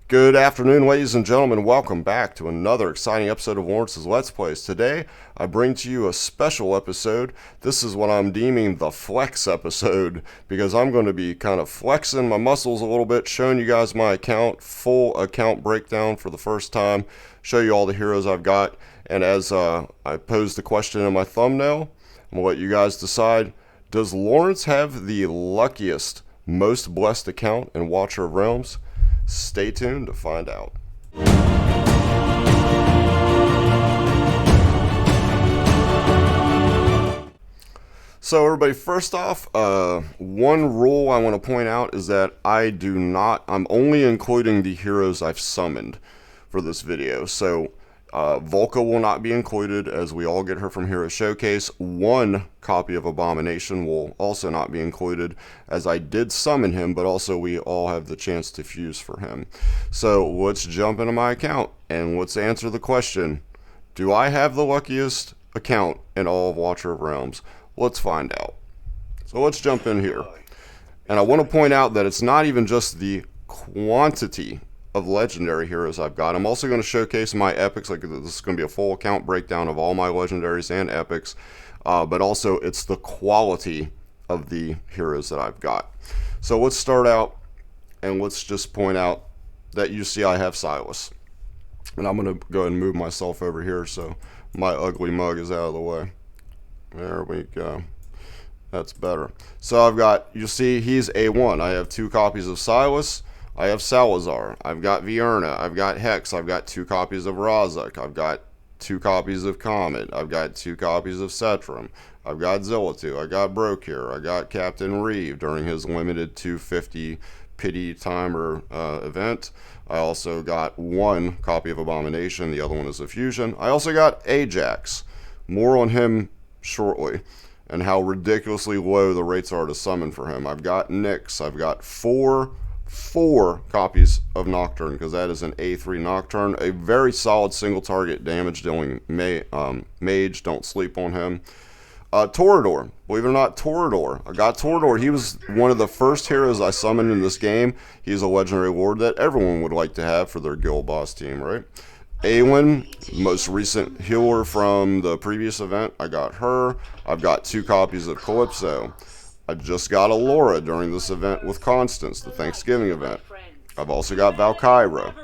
Good afternoon, ladies and gentlemen. Welcome back to another exciting episode of Lawrence's Let's Plays. Today, I bring to you a special episode. This is what I'm deeming the flex episode because I'm going to be kind of flexing my muscles a little bit, showing you guys my full account breakdown for the first time, show you all the heroes I've got, and as I posed the question in my thumbnail, I'm going to let you guys decide, does Lawrence have the luckiest, most blessed account in Watcher of Realms? Stay tuned to find out. So everybody, first off, one rule I want to point out is that I'm only including the heroes I've summoned for this video. So Volca will not be included as we all get her from Hero Showcase. One copy of Abomination will also not be included as I did summon him, but also we all have the chance to fuse for him. So let's jump into my account and let's answer the question, do I have the luckiest account in all of Watcher of Realms? Let's find out. So let's jump in here. And I want to point out that it's not even just the quantity of legendary heroes I've got. I'm also going to showcase my epics. Like, this is going to be a full account breakdown of all my legendaries and epics, but also it's the quality of the heroes that I've got. So let's start out and let's just point out that you see I have Silas, and I'm going to go ahead and move myself over here so my ugly mug is out of the way. There we go. That's better. So I've got, you see he's A1. I have 2 copies of Silas. I have Salazar, I've got Vierna, I've got Hex, I've got 2 copies of Razak, I've got 2 copies of Comet, I've got 2 copies of Cetrum, I've got Zillatu, I got Brokir, I got Captain Reeve during his limited 250 pity timer event. I also got 1 copy of Abomination, the other one is a fusion. I also got Ajax, more on him shortly, and how ridiculously low the rates are to summon for him. I've got Nyx, I've got 4 copies of Nocturne, because that is an A3 Nocturne, a very solid single target damage dealing mage. Don't sleep on him. Torador, believe it or not, Torador. I got Torador. He was one of the first heroes I summoned in this game. He's a legendary lord that everyone would like to have for their guild boss team, right? Awen, most recent healer from the previous event, I got her. I've got 2 copies of Calypso. I just got Alora during this event with Constance, the Thanksgiving event. I've also got Valkyra.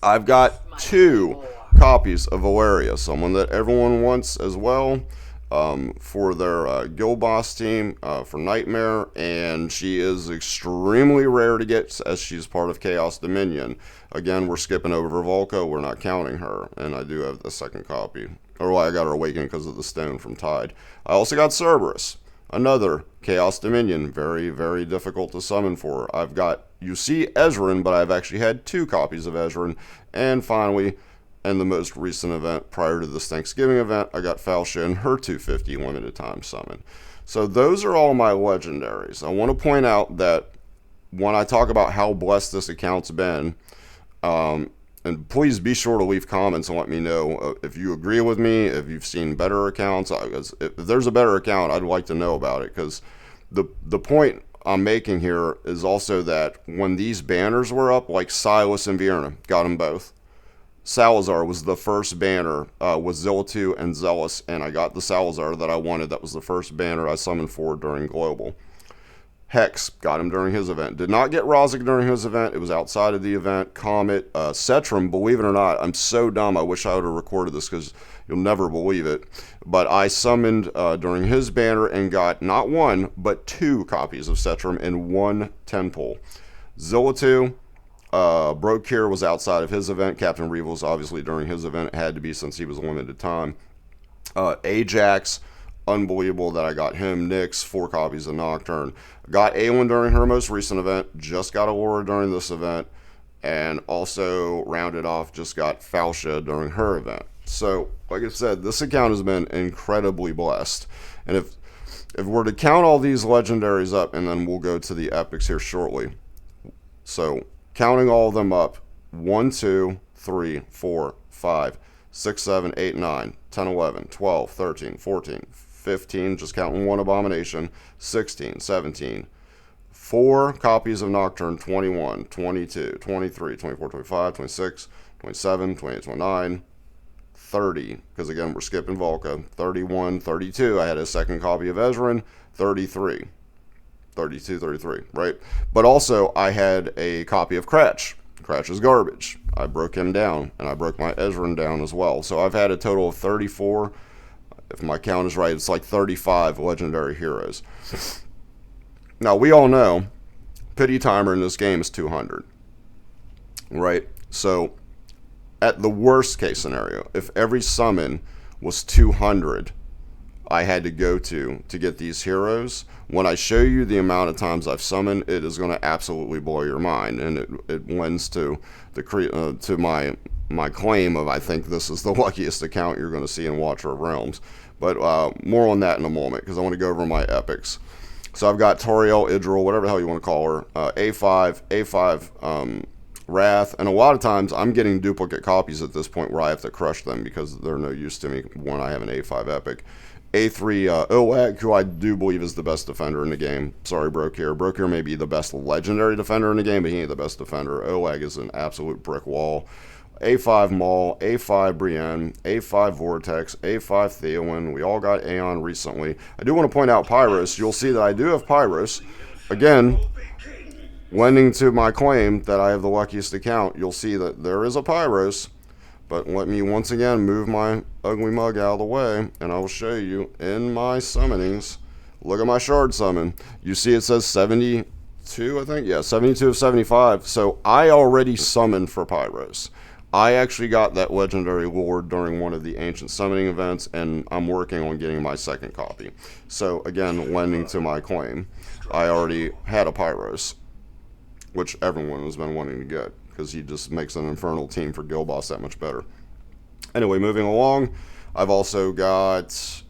I've got 2 copies of Valeria, someone that everyone wants as well for their guild boss team for Nightmare, and she is extremely rare to get as she's part of Chaos Dominion. Again, we're skipping over Volca, we're not counting her, and I do have the 2nd copy. Or well, I got her Awakened because of the stone from Tide. I also got Cerberus. Another Chaos Dominion, very, very difficult to summon for. I've got, you see Ezran, but I've actually had 2 copies of Ezran. And finally, in the most recent event, prior to this Thanksgiving event, I got Falsha and her 250 limited time summon. So those are all my legendaries. I want to point out that when I talk about how blessed this account's been, and please be sure to leave comments and let me know if you agree with me, if you've seen better accounts. If there's a better account, I'd like to know about it, because the point I'm making here is also that when these banners were up, like Silas and Vierna, got them both. Salazar was the first banner with Zillatu and Zealous, and I got the Salazar that I wanted. That was the first banner I summoned for during Global. Hex, got him during his event. Did not get Razak during his event. It was outside of the event. Comet, Cetrum, believe it or not, I'm so dumb. I wish I would have recorded this because you'll never believe it. But I summoned during his banner and got not 1, but 2 copies of Cetrum in 1 10-pull. Zillatu, Brokir was outside of his event. Captain Reeve was obviously during his event. It had to be since he was a limited time. Ajax, unbelievable that I got him. Nyx, 4 copies of Nocturne. Got Awen during her most recent event. Just got Aurora during this event. And also rounded off, just got Falsha during her event. So, like I said, this account has been incredibly blessed. And if we're to count all these legendaries up, and then we'll go to the epics here shortly. So, counting all of them up, 1, 2, 3, 4, 5, 6, 7, 8, 9, 10, 11, 12, 13, 14, 15, just counting 1 Abomination, 16, 17, 4 copies of Nocturne, 21, 22, 23, 24, 25, 26, 27, 28, 29, 30, because again, we're skipping Volca, 31, 32. I had a second copy of Ezran, 33, 32, 33, right? But also, I had a copy of Cratch. Cratch is garbage. I broke him down, and I broke my Ezran down as well. So I've had a total of 34. If my count is right, it's like 35 legendary heroes. Now, we all know pity timer in this game is 200, right? So at the worst case scenario, if every summon was 200 I had to go to get these heroes, when I show you the amount of times I've summoned, it is going to absolutely blow your mind, and it lends to my claim of I think this is the luckiest account you're going to see in Watcher of Realms. But more on that in a moment, because I want to go over my epics. So I've got Toriel, Idril, whatever the hell you want to call her, A5, Wrath, and a lot of times I'm getting duplicate copies at this point where I have to crush them because they're no use to me when I have an A5 epic. A3 Oleg, who I do believe is the best defender in the game. Sorry, Brokir. Brokir may be the best legendary defender in the game, but he ain't the best defender. Oleg is an absolute brick wall. A5 Maul, A5 Brienne, A5 Vortex, A5 Theowen. We all got Aeon recently. I do want to point out Pyros. You'll see that I do have Pyros. Again, lending to my claim that I have the luckiest account, you'll see that there is a Pyros. But let me once again move my ugly mug out of the way, and I will show you in my summonings. Look at my shard summon. You see it says 72, I think? Yeah, 72 of 75. So I already summoned for Pyros. I actually got that legendary lord during one of the ancient summoning events, and I'm working on getting my second copy. So again, lending to my claim, I already had a Pyros, which everyone has been wanting to get, because he just makes an infernal team for Guild Boss that much better. Anyway, moving along, I've also got,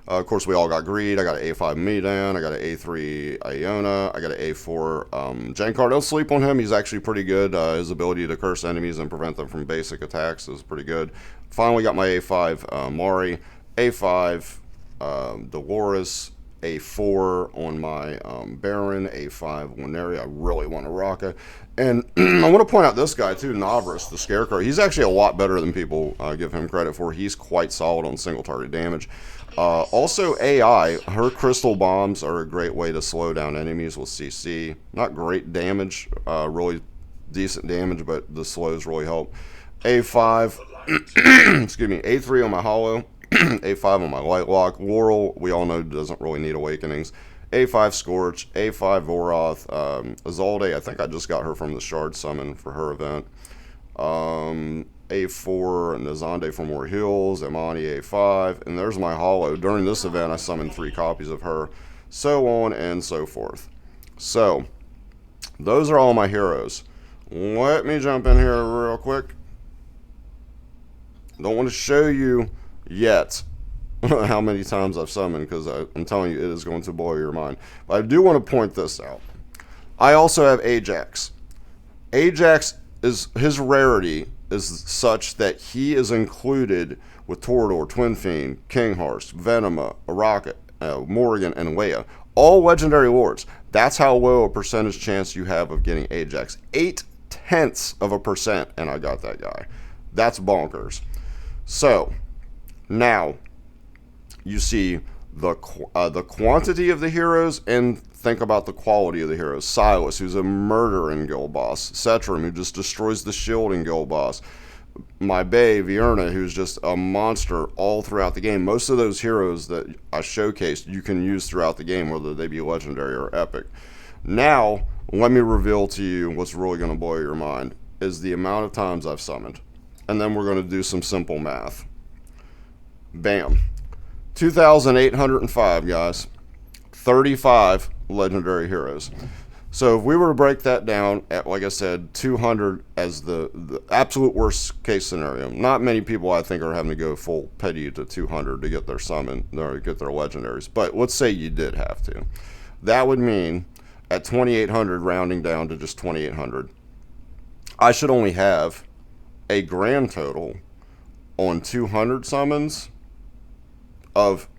of course, we all got Greed. I got an A5 Medan. I got an A3 Iona. I got an A4 Jankar. Don't sleep on him. He's actually pretty good. His ability to curse enemies and prevent them from basic attacks is pretty good. Finally got my A5 Mari. A5 Dolores. A4 on my Baron, A5 Winery. I really want to rock it. And I want to point out this guy too, Navris, the Scarecrow. He's actually a lot better than people give him credit for. He's quite solid on single target damage. Also AI, her crystal bombs are a great way to slow down enemies with CC. Not great damage, really decent damage, but the slows really help. A5, excuse me, A3 on my Hollow. A5 on my Lightlock. Laurel, we all know, doesn't really need awakenings. A5 Scorch, A5 Voroth, Azalde, I think I just got her from the Shard Summon for her event. A4 Nazande from War Hills, Imani A5, and there's my Hollow. During this event, I summoned 3 copies of her, so on and so forth. So, those are all my heroes. Let me jump in here real quick. Don't want to show you yet how many times I've summoned, because I'm telling you, it is going to blow your mind. But I do want to point this out. I also have Ajax. Ajax, his rarity is such that he is included with Torador, Twin Fiend, Kinghorst, Venema, Araka, Morrigan, and Leia. All legendary lords. That's how low a percentage chance you have of getting Ajax. 0.8%, and I got that guy. That's bonkers. So, now, you see the quantity of the heroes, and think about the quality of the heroes. Silas, who's a murderer in Guild Boss. Cetrim, who just destroys the shield in Guild Boss. My bae, Vierna, who's just a monster all throughout the game. Most of those heroes that I showcased, you can use throughout the game, whether they be legendary or epic. Now, let me reveal to you what's really going to blow your mind, is the amount of times I've summoned. And then we're going to do some simple math. Bam. 2,805, guys. 35 legendary heroes. So if we were to break that down at, like I said, 200 as the absolute worst case scenario, not many people I think are having to go full petty to 200 to get their summon, or get their legendaries. But let's say you did have to. That would mean at 2,800, rounding down to just 2,800, I should only have a grand total on 200 summons of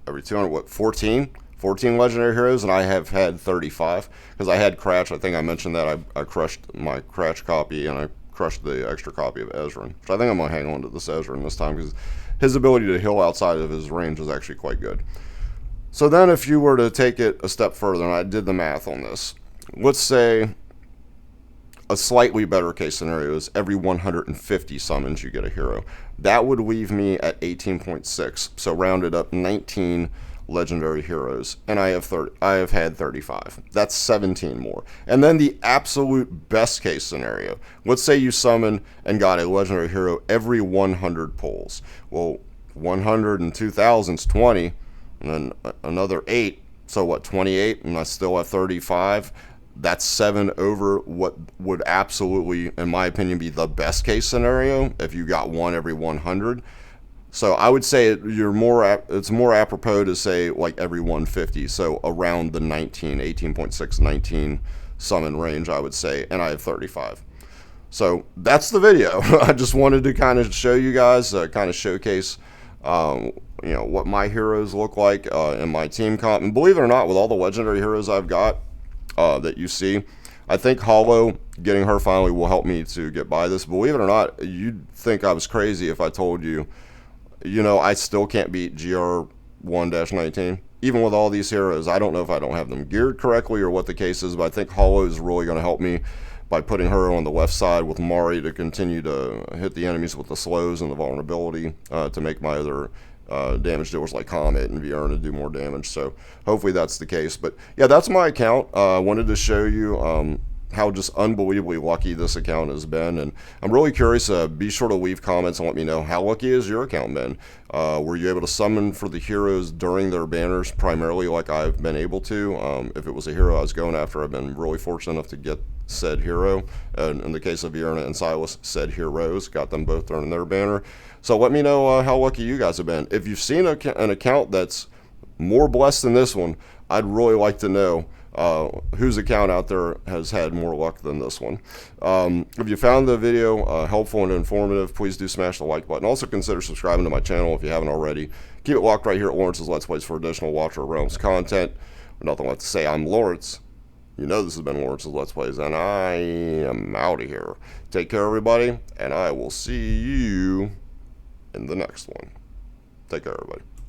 every 200, what, 14? 14 legendary heroes, and I have had 35 because I had Cratch. I think I mentioned that I crushed my Cratch copy and I crushed the extra copy of Ezreal, which I think I'm going to hang on to this Ezreal this time because his ability to heal outside of his range is actually quite good. So then if you were to take it a step further, and I did the math on this, let's say a slightly better case scenario is every 150 summons you get a hero. That would leave me at 18.6, so rounded up 19 legendary heroes, and I have had 35. That's 17 more. And then the absolute best case scenario, let's say you summon and got a legendary hero every 100 pulls. Well, 100 and 2,000 is 20, and then another 8, so what, 28, and I still have 35. That's 7 over what would absolutely, in my opinion, be the best case scenario if you got one every 100. So I would say it's more apropos to say like every 150, so around the 18.6, 19 summon range, I would say, and I have 35. So that's the video. I just wanted to kind of show you guys, kind of showcase, what my heroes look like in my team comp. And believe it or not, with all the legendary heroes I've got that you see, I think Hollow, getting her finally, will help me to get by this. Believe it or not, you'd think I was crazy if I told you, I still can't beat GR1-19. Even with all these heroes, I don't know if I don't have them geared correctly or what the case is, but I think Hollow is really going to help me by putting her on the left side with Mari to continue to hit the enemies with the slows and the vulnerability to make my other damage dealers like Comet and Vierna do more damage. So hopefully that's the case. But yeah, that's my account. I wanted to show you how just unbelievably lucky this account has been, and I'm really curious. Be sure to leave comments and let me know how lucky has your account been. Were you able to summon for the heroes during their banners primarily like I've been able to? If it was a hero I was going after, I've been really fortunate enough to get said hero, and in the case of Vierna and Silas, said heroes, got them both during their banner. So let me know how lucky you guys have been. If you've seen an account that's more blessed than this one, I'd really like to know whose account out there has had more luck than this one. If you found the video helpful and informative, please do smash the like button. Also consider subscribing to my channel if you haven't already. Keep it locked right here at Lawrence's Let's Plays for additional Watcher Realms content. Nothing left to say. I'm Lawrence. You know this has been Lawrence's Let's Plays, and I am out of here. Take care, everybody, and I will see you in the next one. Take care, everybody.